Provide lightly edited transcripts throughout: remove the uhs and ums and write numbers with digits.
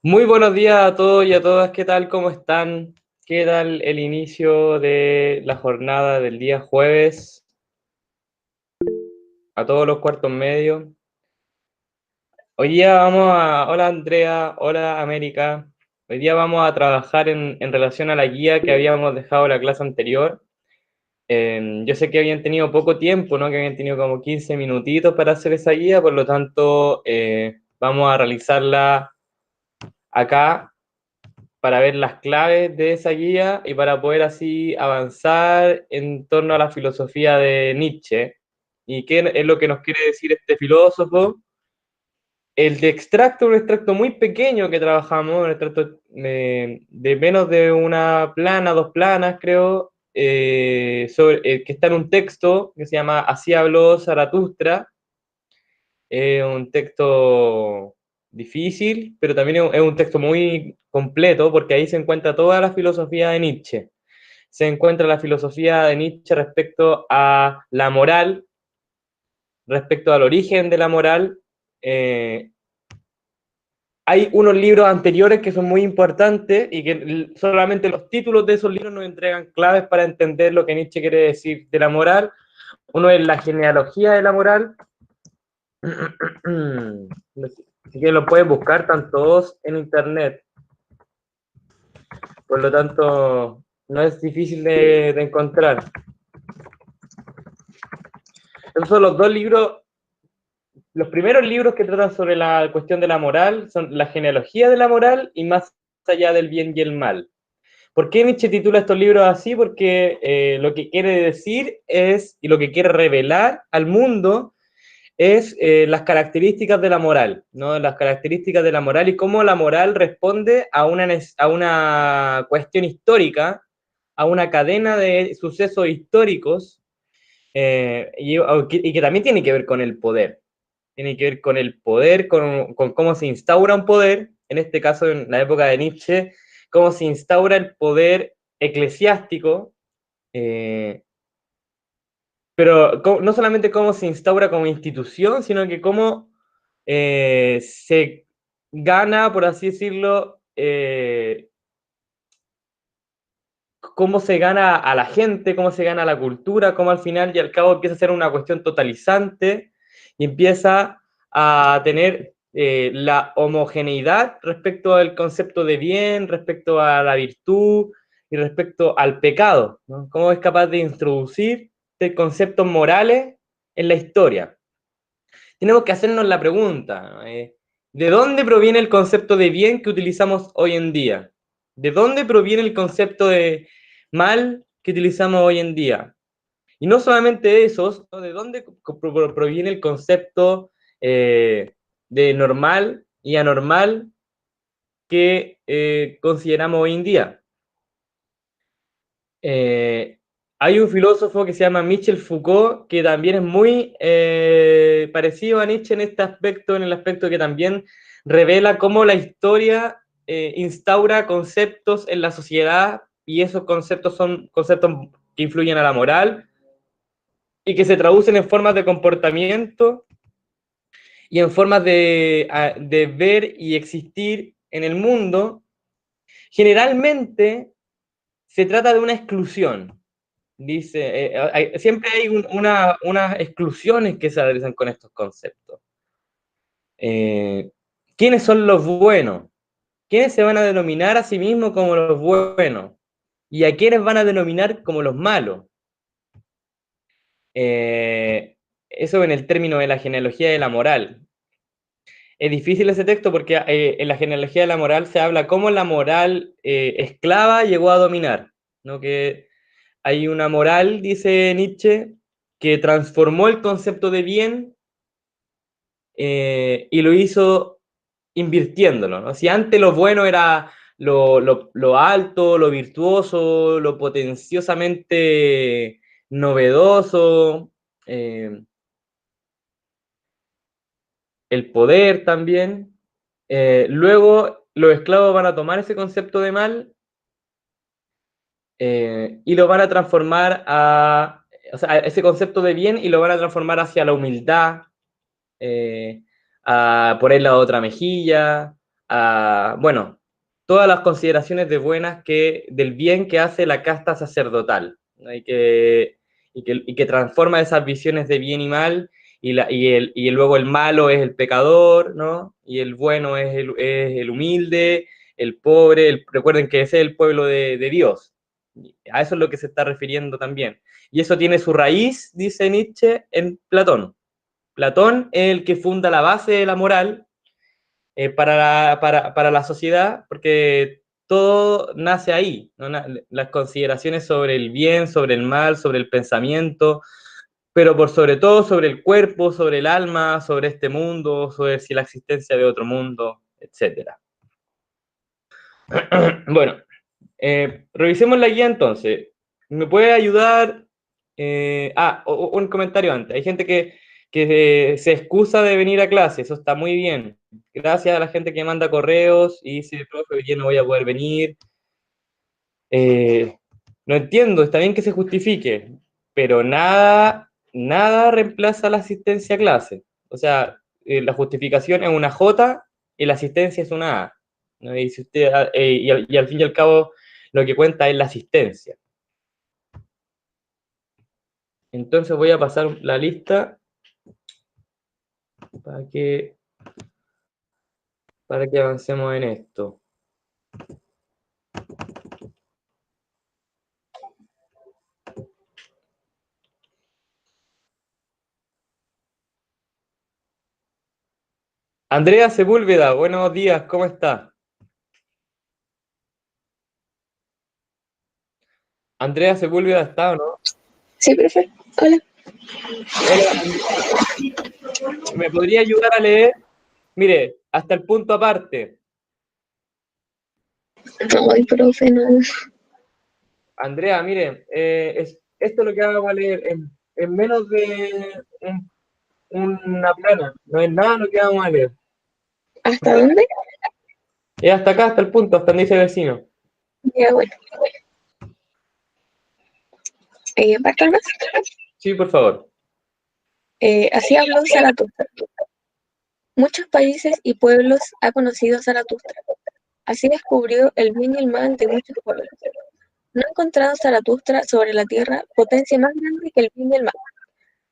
Muy buenos días a todos y a todas, ¿qué tal? ¿Cómo están? ¿Qué tal el inicio de la jornada del día jueves? A todos los cuartos medios. Hoy día hola Andrea, hola América. Hoy día vamos a trabajar en relación a la guía que habíamos dejado la clase anterior. Yo sé que habían tenido poco tiempo, ¿no? Que habían tenido como 15 minutitos para hacer esa guía, por lo tanto, vamos a realizarla acá para ver las claves de esa guía y para poder así avanzar en torno a la filosofía de Nietzsche. ¿Y qué es lo que nos quiere decir este filósofo? El de extracto, un extracto muy pequeño que trabajamos, un extracto de menos de una plana, dos planas, creo, que está en un texto que se llama Así habló Zaratustra, un texto difícil, pero también es un texto muy completo porque ahí se encuentra toda la filosofía de Nietzsche. Se encuentra la filosofía de Nietzsche respecto a la moral, respecto al origen de la moral. Eh, Hay unos libros anteriores que son muy importantes y que solamente los títulos de esos libros nos entregan claves para entender lo que Nietzsche quiere decir de la moral. Uno es La genealogía de la moral. Así que lo pueden buscar, están todos en internet. Por lo tanto, no es difícil de encontrar. Esos son los dos libros, los primeros libros que tratan sobre la cuestión de la moral, son La genealogía de la moral y Más allá del bien y el mal. ¿Por qué Nietzsche titula estos libros así? Porque lo que quiere decir es, y lo que quiere revelar al mundo, es las características de la moral, ¿no? Las características de la moral y cómo la moral responde a una cuestión histórica, a una cadena de sucesos históricos, y que también tiene que ver con el poder. Tiene que ver con el poder, con cómo se instaura un poder, en este caso en la época de Nietzsche, cómo se instaura el poder eclesiástico, eh, pero no solamente cómo se instaura como institución, sino que cómo se gana, por así decirlo, cómo se gana a la gente, cómo se gana a la cultura, cómo al final y al cabo empieza a ser una cuestión totalizante y empieza a tener la homogeneidad respecto al concepto de bien, respecto a la virtud y respecto al pecado, ¿no? Cómo es capaz de introducir conceptos morales en la historia. Tenemos que hacernos la pregunta, ¿no? ¿De dónde proviene el concepto de bien que utilizamos hoy en día? ¿De dónde proviene el concepto de mal que utilizamos hoy en día? Y no solamente eso, ¿no? ¿De dónde proviene el concepto de normal y anormal que consideramos hoy en día? Eh, Hay un filósofo que se llama Michel Foucault, que también es muy parecido a Nietzsche en este aspecto, en el aspecto que también revela cómo la historia instaura conceptos en la sociedad y esos conceptos son conceptos que influyen a la moral y que se traducen en formas de comportamiento y en formas de ver y existir en el mundo. Generalmente se trata de una exclusión. Dice, siempre hay unas exclusiones que se realizan con estos conceptos. Eh, ¿Quiénes son los buenos? ¿Quiénes se van a denominar a sí mismos como los buenos? ¿Y a quiénes van a denominar como los malos? Eh, Eso en el término de la genealogía de la moral. Es difícil ese texto porque en la genealogía de la moral se habla cómo la moral esclava llegó a dominar, ¿no? Que hay una moral, dice Nietzsche, que transformó el concepto de bien y lo hizo invirtiéndolo, ¿no? Si antes lo bueno era lo alto, lo virtuoso, lo potenciosamente novedoso, eh, el poder también, luego los esclavos van a tomar ese concepto de mal y lo van a transformar o sea, ese concepto de bien y lo van a transformar hacia la humildad, a poner la otra mejilla, bueno, todas las consideraciones del bien que hace la casta sacerdotal, ¿no? Y que transforma esas visiones de bien y mal, luego el malo es el pecador, ¿no? Y el bueno es el humilde, el pobre, recuerden que ese es el pueblo de Dios. A eso es lo que se está refiriendo también. Y eso tiene su raíz, dice Nietzsche, en Platón. Platón es el que funda la base de la moral para la sociedad, porque todo nace ahí, ¿no? Las consideraciones sobre el bien, sobre el mal, sobre el pensamiento, pero por sobre todo sobre el cuerpo, sobre el alma, sobre este mundo, sobre si la existencia de otro mundo, etcétera. Bueno, revisemos la guía entonces. ¿Me puede ayudar? Un comentario antes. Hay gente que se excusa de venir a clase, eso está muy bien. Gracias a la gente que manda correos y dice, profe, hoy día no voy a poder venir. No entiendo, está bien que se justifique, pero nada reemplaza la asistencia a clase. O sea, la justificación es una J y la asistencia es una A, ¿no? Y, si usted, y al fin y al cabo, lo que cuenta es la asistencia. Entonces voy a pasar la lista para que, para que avancemos en esto. Andrea Sepúlveda, buenos días, ¿cómo está? Andrea Sepúlveda, ¿está o no? Sí, profe. Hola. Hola, ¿me podría ayudar a leer? Mire, hasta el punto aparte. Ay, profe, no. Andrea, mire, esto es lo que vamos a leer en menos de una plana. No es nada lo que vamos a leer. ¿Hasta dónde? Es hasta acá, hasta el punto, hasta donde dice vecino. Ya, bueno. ¿Parto más? Sí, por favor. Así habló Zaratustra. Muchos países y pueblos ha conocido Zaratustra. Así descubrió el bien y el mal de muchos pueblos. No ha encontrado Zaratustra sobre la tierra potencia más grande que el bien y el mal.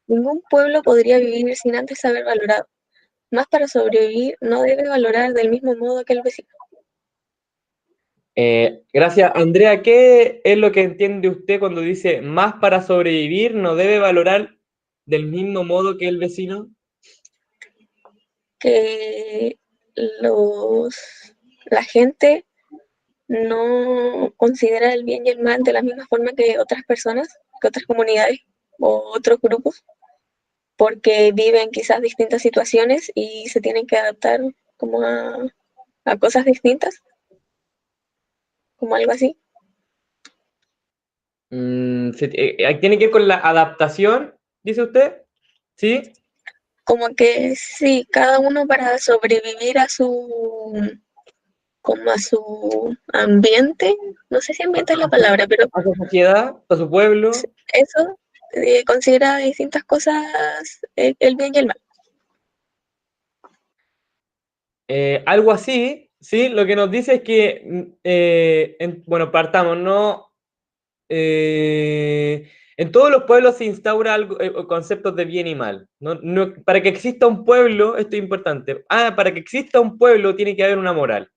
Ningún pueblo podría vivir sin antes haber valorado. Más para sobrevivir no debe valorar del mismo modo que el vecino. Gracias. Andrea, ¿qué es lo que entiende usted cuando dice más para sobrevivir no debe valorar del mismo modo que el vecino? Que los, la gente no considera el bien y el mal de la misma forma que otras personas, que otras comunidades o otros grupos, porque viven quizás distintas situaciones y se tienen que adaptar como a cosas distintas, como algo así. ¿Tiene que ver con la adaptación, dice usted? ¿Sí? Como que sí, cada uno para sobrevivir a su como a su ambiente, no sé si ambiente es la palabra, pero A su sociedad, a su pueblo. eso considera distintas cosas el bien y el mal. Algo así, ¿sí? Lo que nos dice es que, bueno, partamos, ¿no? En todos los pueblos se instaura algo, conceptos de bien y mal. Para que exista un pueblo, esto es importante. Para que exista un pueblo tiene que haber una moral.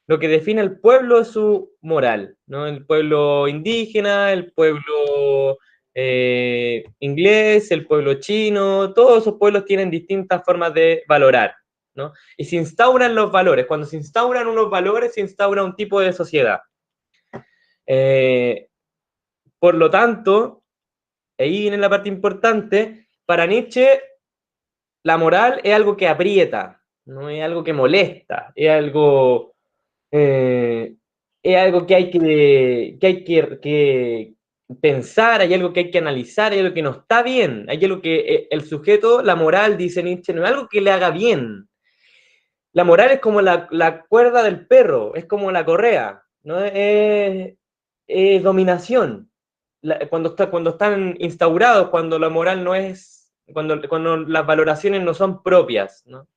Lo que define el pueblo es su moral, ¿no? El pueblo indígena, el pueblo inglés, el pueblo chino, todos esos pueblos tienen distintas formas de valorar, ¿no? Y se instauran los valores. Cuando se instauran unos valores, se instaura un tipo de sociedad. Eh, por lo tanto, ahí viene la parte importante, para Nietzsche la moral es algo que aprieta, no es algo que molesta, eh, es algo que hay que pensar, hay algo que hay que analizar, hay algo que no está bien, hay algo que el sujeto, la moral, dice Nietzsche, no es algo que le haga bien. La moral es como la cuerda del perro, es como la correa, ¿no? Es dominación. Cuando están instaurados, cuando la moral no es, cuando las valoraciones no son propias, ¿no?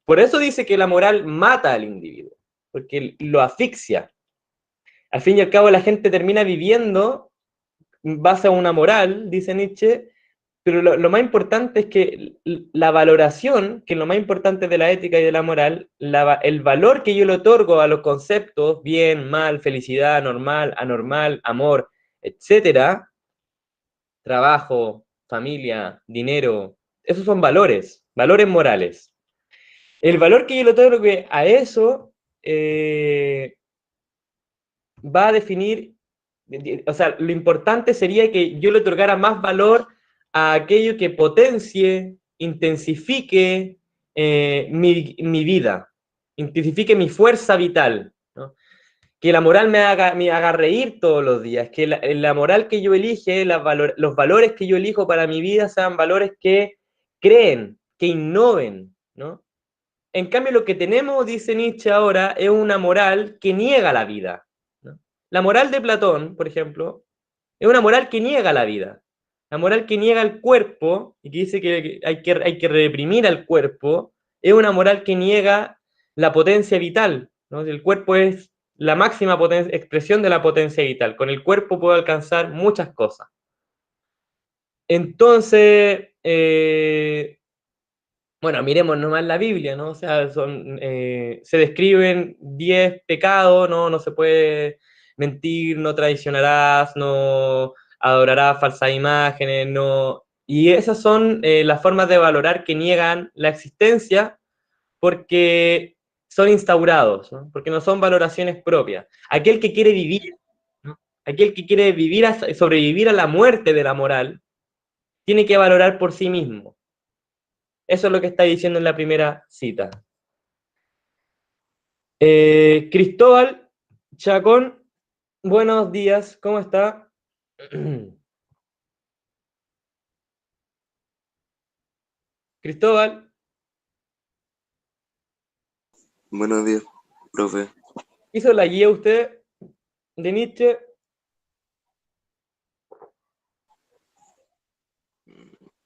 Por eso dice que la moral mata al individuo, porque lo asfixia. Al fin y al cabo la gente termina viviendo en base a una moral, dice Nietzsche, pero lo más importante es que la valoración, que es lo más importante de la ética y de la moral, el valor que yo le otorgo a los conceptos, bien, mal, felicidad, normal, anormal, amor, etcétera, trabajo, familia, dinero, esos son valores, valores morales. El valor que yo le otorgo a eso va a definir, o sea, lo importante sería que yo le otorgara más valor a aquello que potencie, intensifique mi vida, intensifique mi fuerza vital, ¿no? Que la moral me haga reír todos los días, que la moral que yo elige, los valores que yo elijo para mi vida sean valores que creen, que innoven, ¿no? En cambio, lo que tenemos, dice Nietzsche ahora, es una moral que niega la vida, ¿no? La moral de Platón, por ejemplo, es una moral que niega la vida. La moral que niega el cuerpo y que dice que hay que reprimir al cuerpo, es una moral que niega la potencia vital, ¿no? El cuerpo es la máxima expresión de la potencia vital. Con el cuerpo puedo alcanzar muchas cosas. Entonces, bueno, miremos nomás la Biblia, ¿no? O sea, se describen 10 pecados, ¿no? No se puede mentir, no traicionarás, no adorarás falsas imágenes, no. Y esas son las formas de valorar que niegan la existencia porque son instaurados, ¿no? Porque no son valoraciones propias. Aquel que quiere vivir, ¿no? Aquel que quiere vivir sobrevivir a la muerte de la moral, tiene que valorar por sí mismo. Eso es lo que está diciendo en la primera cita. Cristóbal Chacón, buenos días, ¿cómo está? Cristóbal, Buenos días, profe. ¿hizo la guía usted de Nietzsche?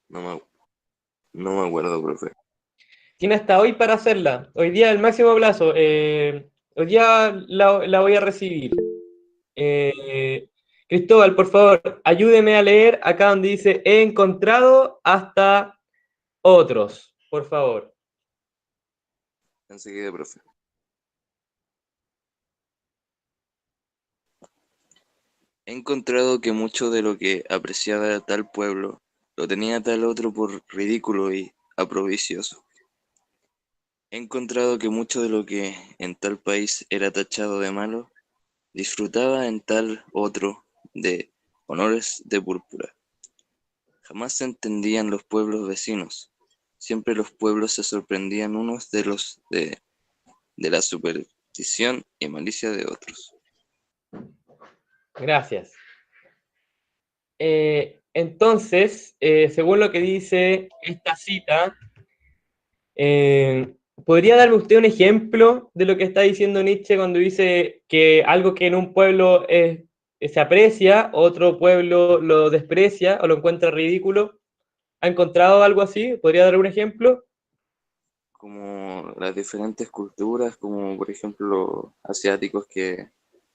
No me, no me acuerdo, profe. Tiene hasta hoy para hacerla. Hoy día el máximo plazo. Hoy día la voy a recibir. Eh, Cristóbal, por favor, ayúdeme a leer acá donde dice he encontrado hasta otros, por favor. Enseguida, profe. He encontrado que mucho de lo que apreciaba tal pueblo lo tenía tal otro por ridículo y aprovicioso. He encontrado que mucho de lo que en tal país era tachado de malo, disfrutaba en tal otro de honores de púrpura. Jamás se entendían los pueblos vecinos. Siempre los pueblos se sorprendían unos de los de la superstición y malicia de otros. Gracias. Entonces, según lo que dice esta cita, ¿podría darme usted un ejemplo de lo que está diciendo Nietzsche cuando dice que algo que en un pueblo se aprecia, otro pueblo lo desprecia o lo encuentra ridículo? ¿Ha encontrado algo así? ¿Podría dar un ejemplo? Como las diferentes culturas, como por ejemplo los asiáticos que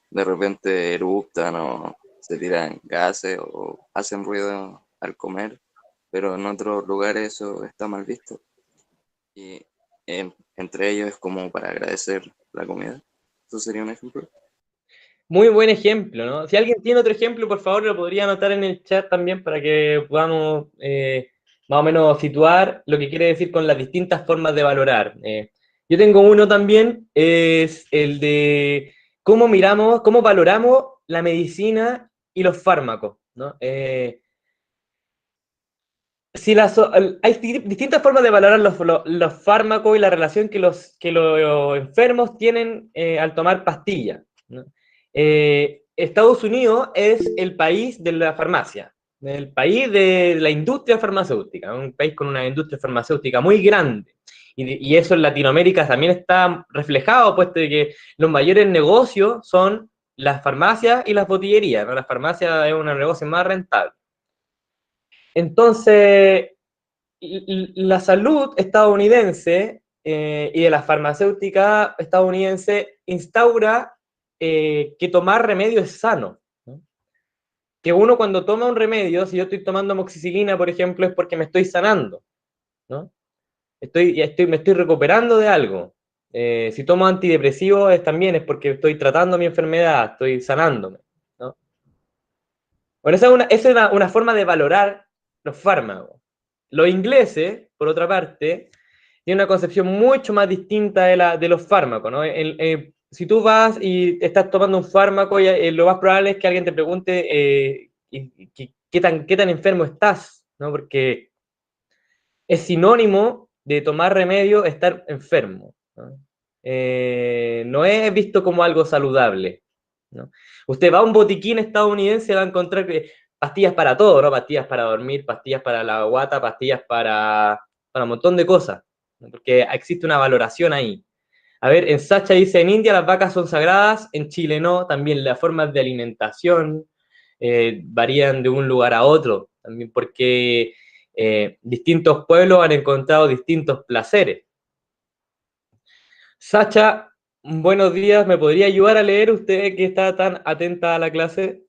de repente eruptan o se tiran gases o hacen ruido al comer, pero en otros lugares eso está mal visto. Y entre ellos es como para agradecer la comida. ¿Eso sería un ejemplo? Muy buen ejemplo, ¿no? Si alguien tiene otro ejemplo, por favor, lo podría anotar en el chat también para que podamos más o menos situar lo que quiere decir con las distintas formas de valorar. Yo tengo uno también, es el de cómo miramos, cómo valoramos la medicina y los fármacos, ¿no? Si hay distintas formas de valorar los fármacos y la relación que los enfermos tienen al tomar pastillas, ¿no? Estados Unidos es el país de la farmacia, el país de la industria farmacéutica, un país con una industria farmacéutica muy grande. Y eso en Latinoamérica también está reflejado, puesto que los mayores negocios son las farmacias y las botillerías, ¿no? Las farmacias es un negocio más rentable. Entonces, la salud estadounidense y de la farmacéutica estadounidense instaura que tomar remedio es sano, ¿no? Que uno cuando toma un remedio, si yo estoy tomando amoxicilina, por ejemplo, es porque me estoy sanando, ¿no? Me estoy recuperando de algo. Si tomo antidepresivos también es porque estoy tratando mi enfermedad, estoy sanándome, ¿no? Bueno, esa es una forma de valorar los fármacos. Los ingleses, por otra parte, tienen una concepción mucho más distinta de los fármacos, ¿no? Si tú vas y estás tomando un fármaco, lo más probable es que alguien te pregunte qué tan enfermo estás, ¿no? Porque es sinónimo de tomar remedio estar enfermo, ¿no? No es visto como algo saludable, ¿no? Usted va a un botiquín estadounidense y va a encontrar pastillas para todo, ¿no? Pastillas para dormir, pastillas para la guata, pastillas para un montón de cosas, ¿no? Porque existe una valoración ahí. A ver, en Sacha dice, en India las vacas son sagradas, en Chile no, también las formas de alimentación varían de un lugar a otro, también porque distintos pueblos han encontrado distintos placeres. Sacha, buenos días, ¿me podría ayudar a leer usted que está tan atenta a la clase?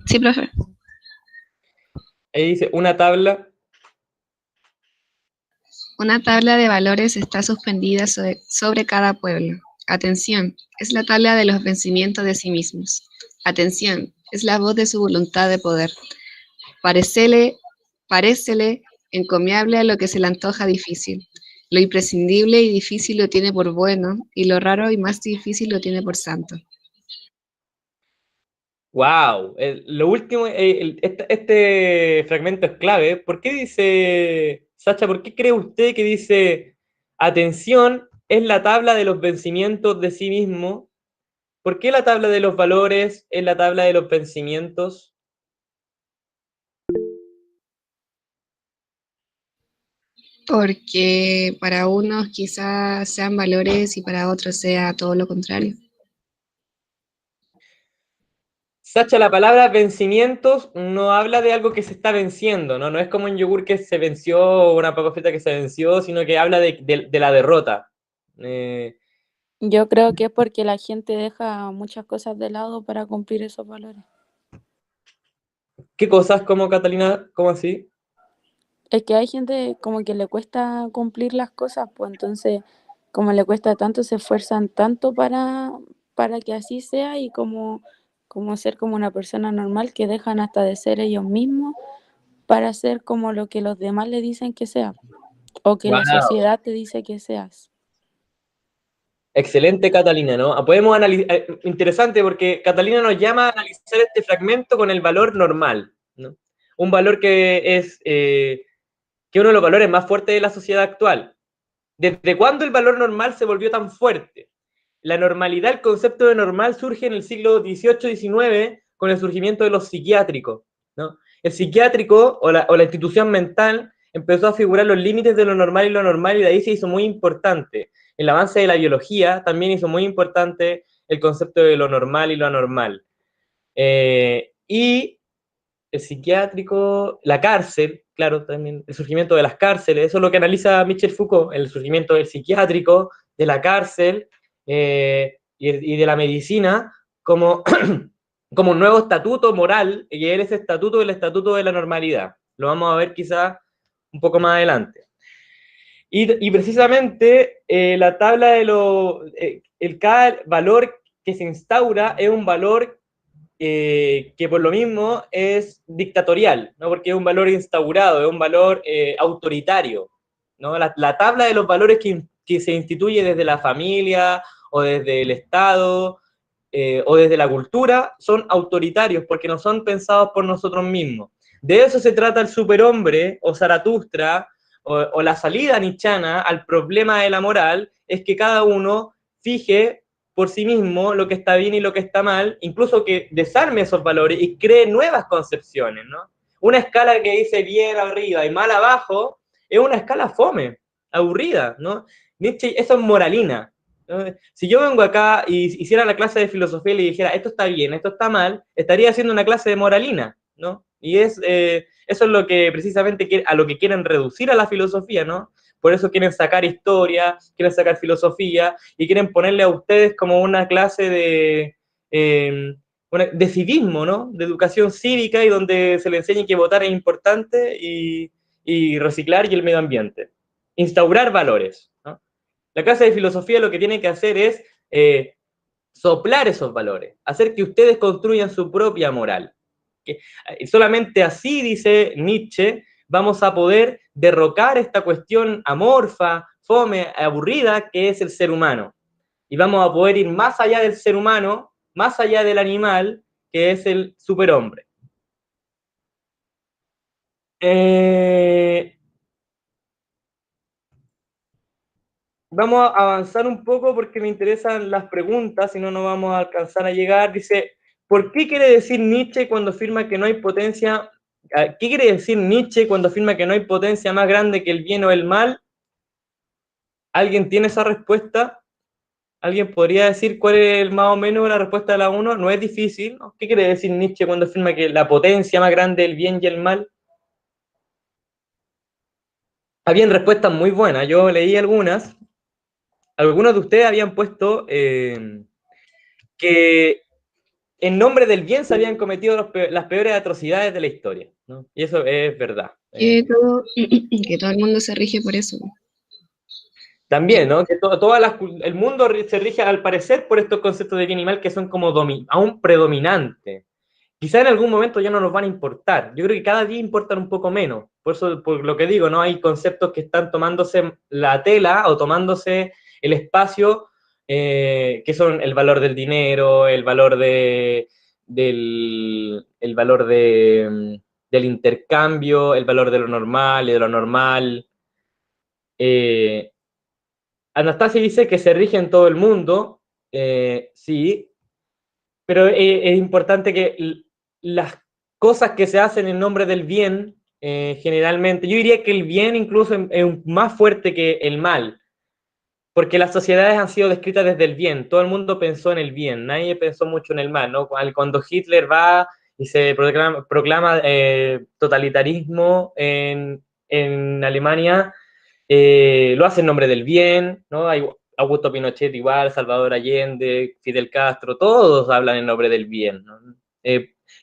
Sí, profe. Ahí dice, una tabla. Una tabla de valores está suspendida sobre cada pueblo. Atención, es la tabla de los vencimientos de sí mismos. Atención, es la voz de su voluntad de poder. Parécele encomiable a lo que se le antoja difícil. Lo imprescindible y difícil lo tiene por bueno, y lo raro y más difícil lo tiene por santo. Wow, lo último, este fragmento es clave. ¿Por qué dice, Sacha, por qué cree usted que dice, atención, es la tabla de los vencimientos de sí mismo? ¿Por qué la tabla de los valores es la tabla de los vencimientos? Porque para unos quizás sean valores y para otros sea todo lo contrario. Sacha, la palabra vencimientos no habla de algo que se está venciendo, ¿no? No es como un yogur que se venció o una papa frita que se venció, sino que habla de la derrota. Yo creo que es porque la gente deja muchas cosas de lado para cumplir esos valores. ¿Qué cosas como Catalina, cómo así? Es que hay gente como que le cuesta cumplir las cosas, pues entonces como le cuesta tanto, se esfuerzan tanto para que así sea y como ser como una persona normal que dejan hasta de ser ellos mismos para ser como lo que los demás le dicen que sea o que la Wow. sociedad te dice que seas. Excelente, Catalina, ¿no? Podemos analizar, interesante porque Catalina nos llama a analizar este fragmento con el valor normal, ¿no? Un valor que es que uno de los valores más fuertes de la sociedad actual. ¿Desde cuándo el valor normal se volvió tan fuerte? La normalidad, el concepto de normal surge en el siglo XVIII-XIX con el surgimiento de los psiquiátricos, ¿no? El psiquiátrico o la institución mental empezó a figurar los límites de lo normal y de ahí se hizo muy importante. El avance de la biología también hizo muy importante el concepto de lo normal y lo anormal. Y el psiquiátrico, la cárcel, claro, también el surgimiento de las cárceles, eso es lo que analiza Michel Foucault, el surgimiento del psiquiátrico, de la cárcel y de la medicina como, como un nuevo estatuto moral, y es ese estatuto, el estatuto de la normalidad. Lo vamos a ver quizás un poco más adelante. Y precisamente la tabla de cada valor que se instaura es un valor que por lo mismo es dictatorial, ¿no? Porque es un valor instaurado, es un valor autoritario, ¿no? La tabla de los valores que se instituye desde la familia o desde el Estado o desde la cultura son autoritarios porque no son pensados por nosotros mismos. De eso se trata el superhombre o Zaratustra o la salida nichana al problema de la moral, es que cada uno fije por sí mismo lo que está bien y lo que está mal, incluso que desarme esos valores y cree nuevas concepciones, ¿no? Una escala que dice bien arriba y mal abajo es una escala fome, aburrida, ¿no? Nietzsche, eso es moralina, ¿no? Si yo vengo acá y hiciera la clase de filosofía y le dijera esto está bien, esto está mal, estaría haciendo una clase de moralina, ¿no? Y eso es lo que precisamente a lo que quieren reducir a la filosofía, ¿no? Por eso quieren sacar historia, quieren sacar filosofía y quieren ponerle a ustedes como una clase de civismo, ¿no? De educación cívica y donde se les enseñe que votar es importante y reciclar y el medio ambiente. Instaurar valores, ¿no? La clase de filosofía lo que tiene que hacer es soplar esos valores, hacer que ustedes construyan su propia moral. Solamente así, dice Nietzsche, vamos a poder derrocar esta cuestión amorfa, fome, aburrida que es el ser humano. Y vamos a poder ir más allá del ser humano, más allá del animal, que es el superhombre. Vamos a avanzar un poco porque me interesan las preguntas, si no, no vamos a alcanzar a llegar. Dice, ¿por qué quiere decir Nietzsche cuando afirma que no hay potencia? ¿Qué quiere decir Nietzsche cuando afirma que no hay potencia más grande que el bien o el mal? ¿Alguien tiene esa respuesta? ¿Alguien podría decir cuál es más o menos la respuesta de la 1? No es difícil, ¿no? ¿Qué quiere decir Nietzsche cuando afirma que la potencia más grande del bien y el mal? Habían respuestas muy buenas, yo leí algunas. Algunos de ustedes habían puesto que en nombre del bien se habían cometido las peores atrocidades de la historia, ¿no? Y eso es verdad. Que todo el mundo se rige por eso. También, ¿no? Que el mundo se rige al parecer por estos conceptos de bien y mal que son como aún predominantes. Quizá en algún momento ya no nos van a importar. Yo creo que cada día importan un poco menos. Por eso, por lo que digo, ¿no? Hay conceptos que están tomándose la tela o tomándose el espacio, que son el valor del dinero, el valor del intercambio, el valor de lo normal y de lo normal. Anastasia dice que se rige en todo el mundo, sí, pero es importante que las cosas que se hacen en nombre del bien, generalmente, yo diría que el bien incluso es más fuerte que el mal, porque las sociedades han sido descritas desde el bien, todo el mundo pensó en el bien, nadie pensó mucho en el mal, ¿no? Cuando Hitler va y se proclama totalitarismo en Alemania, lo hace en nombre del bien, ¿no? Hay Augusto Pinochet igual, Salvador Allende, Fidel Castro, todos hablan en nombre del bien, ¿no?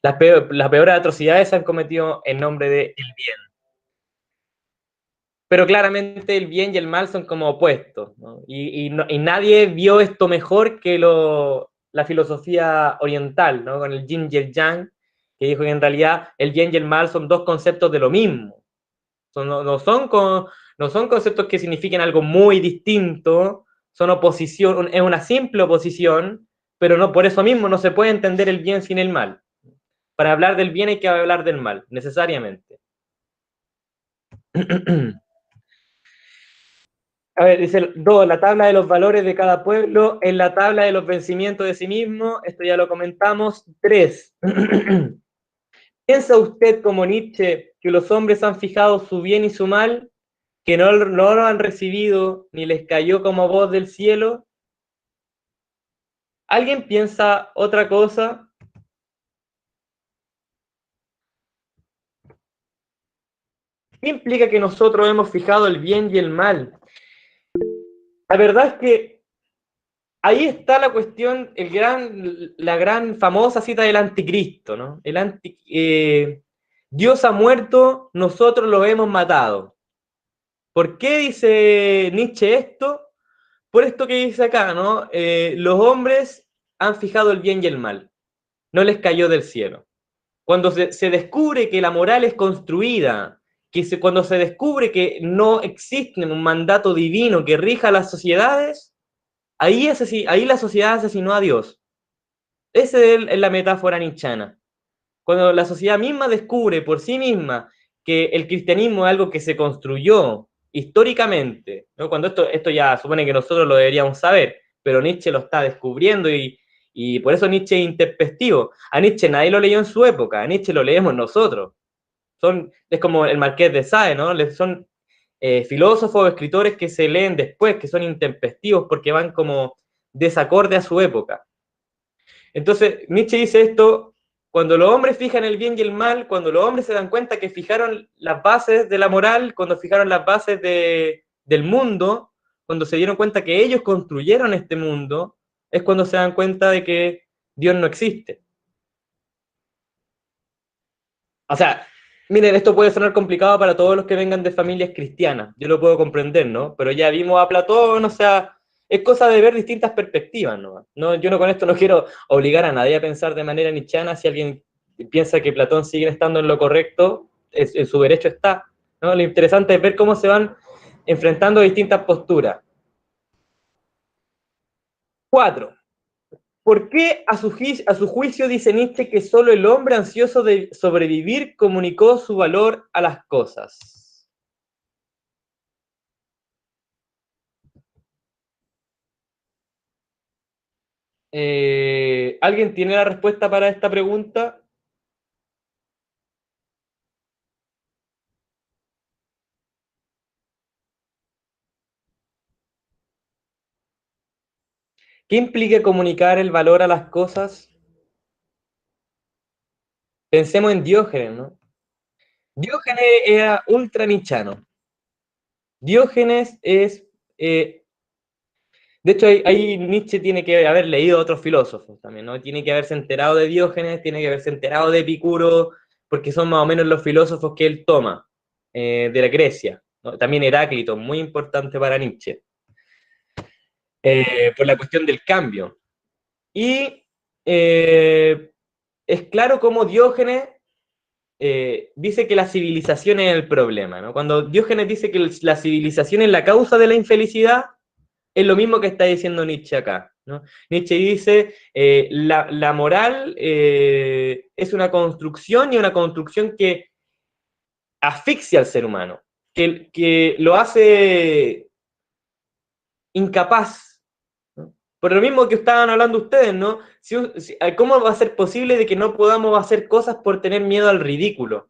Las peores atrocidades se han cometido en nombre del bien. Pero claramente el bien y el mal son como opuestos, ¿no? Y nadie vio esto mejor que la filosofía oriental, ¿no? Con el yin y el yang, que dijo que en realidad el bien y el mal son dos conceptos de lo mismo. No son conceptos que signifiquen algo muy distinto, son oposición, es una simple oposición, pero no por eso mismo no se puede entender el bien sin el mal. Para hablar del bien hay que hablar del mal, necesariamente. A ver, dice 2, la tabla de los valores de cada pueblo, en la tabla de los vencimientos de sí mismo, esto ya lo comentamos. 3, ¿piensa usted como Nietzsche que los hombres han fijado su bien y su mal, que no lo han recibido ni les cayó como voz del cielo? ¿Alguien piensa otra cosa? ¿Qué implica que nosotros hemos fijado el bien y el mal? La verdad es que ahí está la cuestión, la gran famosa cita del anticristo, ¿no? Dios ha muerto, nosotros lo hemos matado. ¿Por qué dice Nietzsche esto? Por esto que dice acá, ¿no? Los hombres han fijado el bien y el mal, no les cayó del cielo. Cuando se descubre que la moral es construida, cuando se descubre que no existe un mandato divino que rija las sociedades, ahí la sociedad asesinó a Dios. Esa es la metáfora nietzscheana. Cuando la sociedad misma descubre por sí misma que el cristianismo es algo que se construyó históricamente, ¿no? Cuando esto ya supone que nosotros lo deberíamos saber, pero Nietzsche lo está descubriendo y por eso Nietzsche es intempestivo. A Nietzsche nadie lo leyó en su época, a Nietzsche lo leemos nosotros. Es como el Marqués de Sade, ¿no? Son filósofos o escritores que se leen después, que son intempestivos porque van como desacorde a su época. Entonces, Nietzsche dice esto cuando los hombres fijan el bien y el mal, cuando los hombres se dan cuenta que fijaron las bases de la moral, cuando fijaron las bases del mundo, cuando se dieron cuenta que ellos construyeron este mundo, es cuando se dan cuenta de que Dios no existe. O sea, miren, esto puede sonar complicado para todos los que vengan de familias cristianas, yo lo puedo comprender, ¿no? Pero ya vimos a Platón, o sea, es cosa de ver distintas perspectivas, ¿no? Yo no con esto no quiero obligar a nadie a pensar de manera nietzscheana. Si alguien piensa que Platón sigue estando en lo correcto, en su derecho está, ¿no? Lo interesante es ver cómo se van enfrentando distintas posturas. 4. ¿Por qué a su juicio dice Nietzsche que solo el hombre ansioso de sobrevivir comunicó su valor a las cosas? ¿Alguien tiene la respuesta para esta pregunta? ¿Qué implica comunicar el valor a las cosas? Pensemos en Diógenes, ¿no? Diógenes era ultra nichano. Diógenes es... de hecho, ahí Nietzsche tiene que haber leído a otros filósofos también, ¿no? Tiene que haberse enterado de Diógenes, tiene que haberse enterado de Epicuro, porque son más o menos los filósofos que él toma de la Grecia, ¿no? También Heráclito, muy importante para Nietzsche, por la cuestión del cambio. Y es claro cómo Diógenes dice que la civilización es el problema, ¿no? Cuando Diógenes dice que la civilización es la causa de la infelicidad, es lo mismo que está diciendo Nietzsche acá, ¿no? Nietzsche dice, la moral es una construcción, y una construcción que asfixia al ser humano, que lo hace incapaz, ¿no? Por lo mismo que estaban hablando ustedes, ¿no? ¿Cómo va a ser posible de que no podamos hacer cosas por tener miedo al ridículo?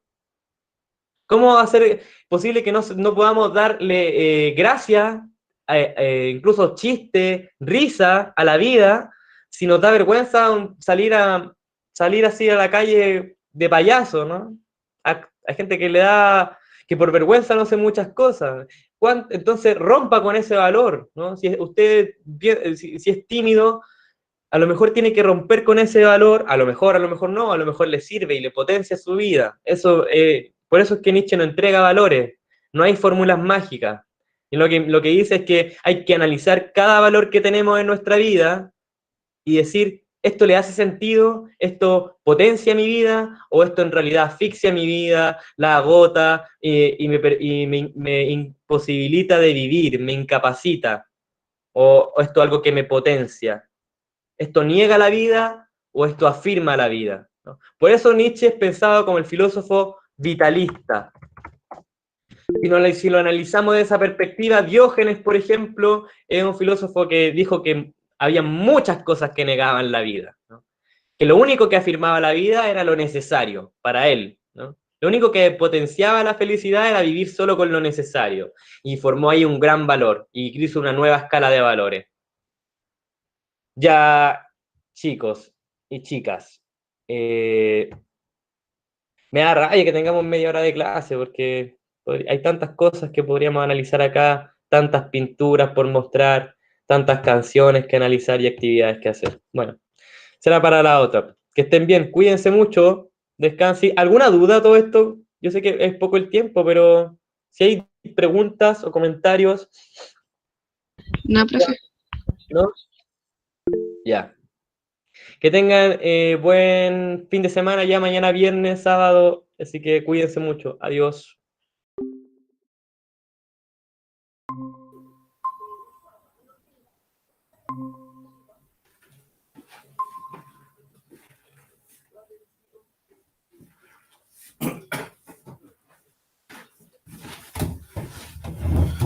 ¿Cómo va a ser posible que no podamos darle gracia, incluso chiste, risa a la vida, si nos da vergüenza salir así a la calle de payaso, ¿no? Hay gente que le da, que por vergüenza no hace muchas cosas. Entonces rompa con ese valor, ¿no? Si usted, si es tímido, a lo mejor tiene que romper con ese valor, a lo mejor no, a lo mejor le sirve y le potencia su vida. Por eso es que Nietzsche no entrega valores, no hay fórmulas mágicas. Y lo que dice es que hay que analizar cada valor que tenemos en nuestra vida y decir, ¿esto le hace sentido? ¿Esto potencia mi vida? ¿O esto en realidad asfixia mi vida, la agota me imposibilita de vivir, me incapacita? ¿O esto es algo que me potencia? ¿Esto niega la vida o esto afirma la vida? ¿No? Por eso Nietzsche es pensado como el filósofo vitalista. Si lo analizamos de esa perspectiva, Diógenes, por ejemplo, es un filósofo que dijo que había muchas cosas que negaban la vida, ¿no? Que lo único que afirmaba la vida era lo necesario para él, ¿no? Lo único que potenciaba la felicidad era vivir solo con lo necesario, y formó ahí un gran valor y hizo una nueva escala de valores. Ya, chicos y chicas, me da rabia que tengamos media hora de clase porque hay tantas cosas que podríamos analizar acá, tantas pinturas por mostrar, tantas canciones que analizar y actividades que hacer. Bueno, será para la otra. Que estén bien, cuídense mucho, descansen. ¿Alguna duda a todo esto? Yo sé que es poco el tiempo, pero si hay preguntas o comentarios, No, profe. ¿no? Ya. Que tengan buen fin de semana, ya mañana viernes, sábado, así que cuídense mucho. Adiós.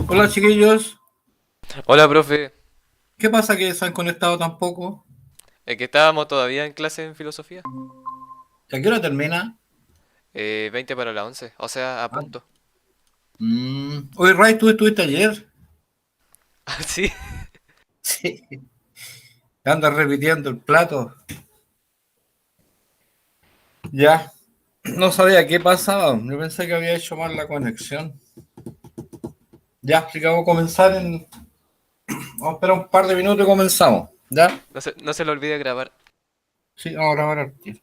Hola chiquillos, Hola, profe. ¿qué pasa que se han conectado tan poco? Es que estábamos todavía en clase en filosofía. ¿A qué hora termina? 20 para la 11, o sea, a Ah, punto. Oye, Ray, ¿tú estuviste ayer? Ah, sí. Sí. Te. Sí. Andas repitiendo el plato. Ya, no sabía qué pasaba. Yo pensé que había hecho mal la conexión. Ya, así que vamos a comenzar en. Vamos a esperar un par de minutos y comenzamos. ¿Ya? No se le olvide grabar. Sí, vamos a grabar al tiro.